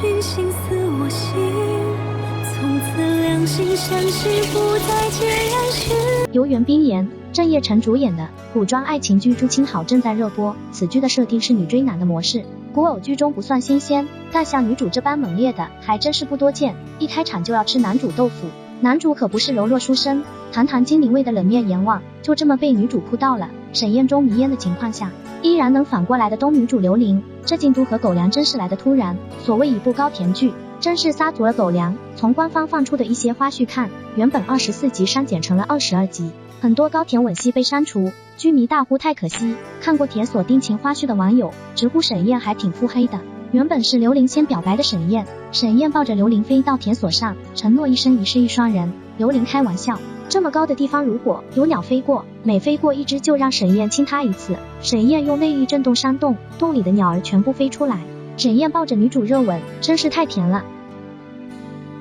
君心似我心，从此两心相惜，不再孑然寻。由袁冰妍、郑业成主演的古装爱情剧《朱青好》正在热播。此剧的设定是女追男的模式，古偶剧中不算新鲜，但像女主这般猛烈的还真是不多见。一开场就要吃男主豆腐，男主可不是柔弱书生，堂堂金陵卫的冷面阎王，就这么被女主扑到了。沈燕中迷烟的情况下，依然能反过来的东女主刘玲，这进度和狗粮真是来得突然。所谓一部高甜剧，真是撒足了狗粮。从官方放出的一些花絮看，原本24集删减成了22集，很多高甜吻戏被删除，剧迷大呼太可惜。看过铁锁定情花絮的网友直呼沈燕还挺腹黑的，原本是刘玲先表白的沈燕，沈燕抱着刘玲飞到铁锁上，承诺一生一世一双人。刘玲开玩笑，这么高的地方如果有鸟飞过，每飞过一只就让沈燕亲她一次。沈燕用内力震动山洞，洞里的鸟儿全部飞出来。沈燕抱着女主热吻，真是太甜了。